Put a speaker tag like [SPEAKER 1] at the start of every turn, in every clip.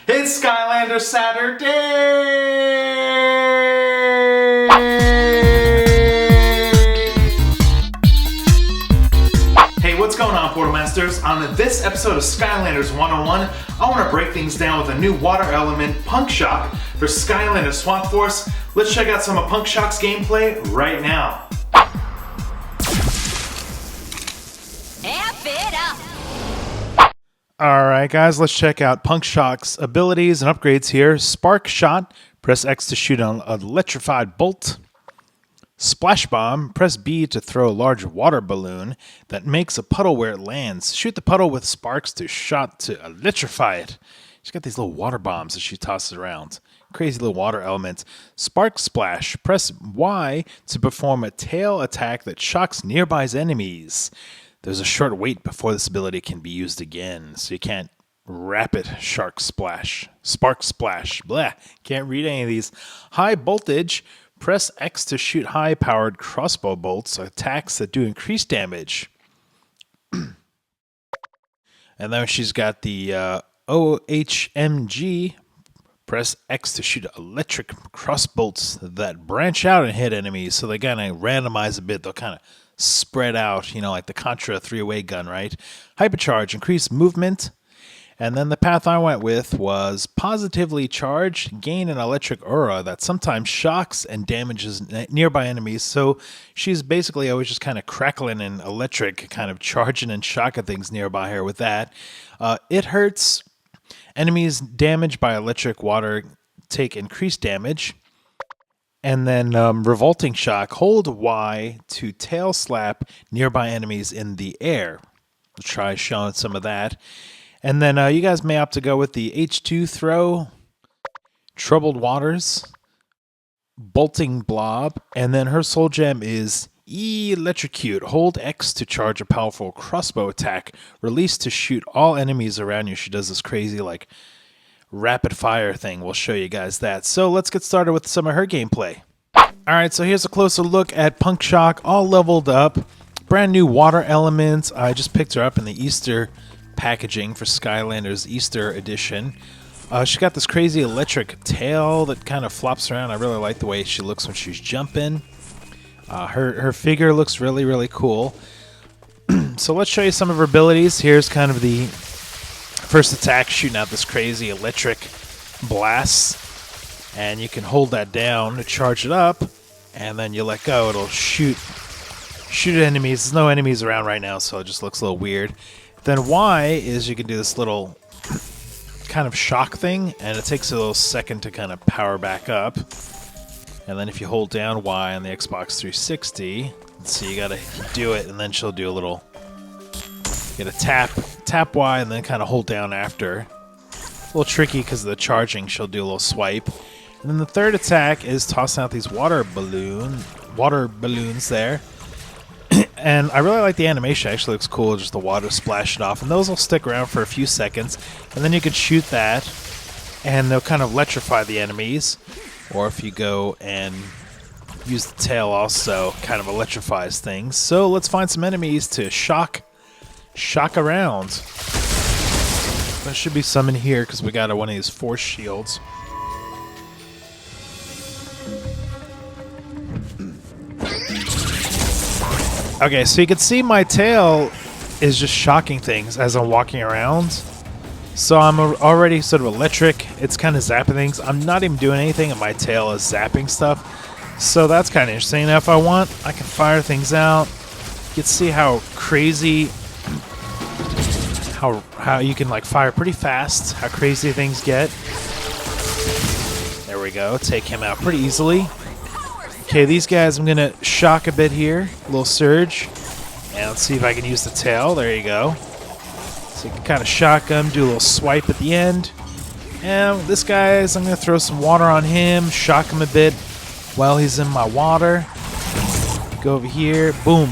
[SPEAKER 1] It's Skylanders Saturday! Hey, what's going on, Portal Masters? On this episode of Skylanders 101, I want to break things down with a new water element, Punk Shock, for Skylanders Swamp Force. Let's check out some of Punk Shock's gameplay right now.
[SPEAKER 2] Amp it up!
[SPEAKER 1] Alright guys, let's check out Punk Shock's abilities and upgrades here. Spark Shot, press X to shoot an electrified bolt. Splash Bomb, press B to throw a large water balloon that makes a puddle where it lands. Shoot the puddle with sparks to shot to electrify it. She's got these little water bombs that she tosses around. Crazy little water elements. Spark Splash, press Y to perform a tail attack that shocks nearby enemies. There's a short wait before this ability can be used again, so you can't rapid spark splash. Blah, can't read any of these. High Voltage, press X to shoot high-powered crossbow bolts, attacks that do increased damage. And then she's got the OHMG, press X to shoot electric crossbolts that branch out and hit enemies, so they kind of randomize a bit. They'll kind of spread out, like the Contra 3-way gun, right? Hypercharge, increase movement. And then the path I went with was positively charged, gain an electric aura that sometimes shocks and damages nearby enemies. So she's basically always just kind of crackling and electric, kind of charging and shocking things nearby her with that. It hurts. Enemies damaged by electric water take increased damage. And then Revolting Shock, hold Y to tail slap nearby enemies in the air. We'll try showing some of that. And then you guys may opt to go with the H2 throw, Troubled Waters, Bolting Blob, and then her soul gem is Electrocute. Hold X to charge a powerful crossbow attack. Release to shoot all enemies around you. She does this crazy rapid fire thing. We'll show you guys that. So let's get started with some of her gameplay. Alright, so here's a closer look at Punk Shock, all leveled up. Brand new water elements. I just picked her up in the Easter packaging for Skylanders Easter edition. She got this crazy electric tail that kind of flops around. I really like the way she looks when she's jumping. Her figure looks really, really cool. So let's show you some of her abilities. Here's kind of the first attack, shooting out this crazy electric blast, and you can hold that down to charge it up, and then you let go. It'll shoot at enemies. There's no enemies around right now, so it just looks a little weird. Then Y is you can do this little kind of shock thing, and it takes a little second to kind of power back up. And then if you hold down Y on the Xbox 360, so you gotta do it, and then she'll do a little. You gotta tap Y and then kind of hold down after. A little tricky because of the charging. She'll do a little swipe. And then the third attack is tossing out these water balloons there. And I really like the animation. It actually looks cool, just the water splashing off. And those will stick around for a few seconds. And then you can shoot that, and they'll kind of electrify the enemies. Or if you go and use the tail also, kind of electrifies things. So let's find some enemies to shock around. There should be some in here because we got one of these force shields. Okay, so you can see my tail is just shocking things as I'm walking around. So I'm already sort of electric. It's kind of zapping things. I'm not even doing anything, and my tail is zapping stuff. So that's kind of interesting. Now, if I want, I can fire things out. You can see how crazy, how you can fire pretty fast. How crazy things get. There we go. Take him out pretty easily. Okay, these guys I'm gonna shock a bit here. A little surge. And let's see if I can use the tail. There you go. So you can kind of shock him, do a little swipe at the end. And this guy's, I'm going to throw some water on him, shock him a bit while he's in my water. Go over here, boom.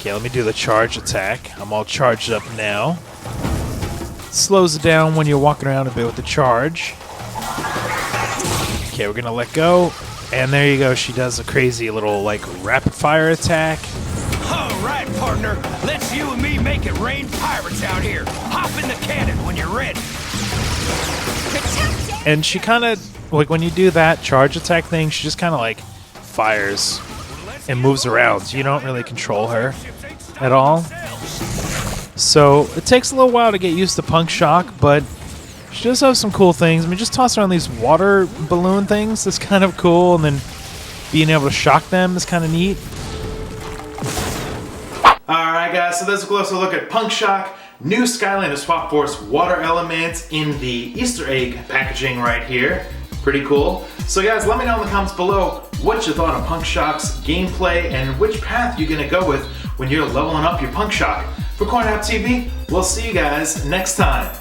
[SPEAKER 1] Okay, let me do the charge attack. I'm all charged up now. Slows it down when you're walking around a bit with the charge. Okay, we're going to let go. And there you go. She does a crazy little, rapid fire attack.
[SPEAKER 3] All right, partner. Let's you and me make it rain pirates out here. Hop in the cannon when you're ready.
[SPEAKER 1] And she kind of, like when you do that charge attack thing, she just kind of like fires and moves around. You don't really control her at all. So it takes a little while to get used to Punk Shock, but she does have some cool things. I mean, just toss around these water balloon things. That's kind of cool. And then being able to shock them is kind of neat. Alright guys, so there's a closer look at Punk Shock, new Skylanders Swap Force water element in the Easter egg packaging right here. Pretty cool. So guys, let me know in the comments below what you thought of Punk Shock's gameplay and which path you're gonna go with when you're leveling up your Punk Shock. For CoinOpTV, we'll see you guys next time.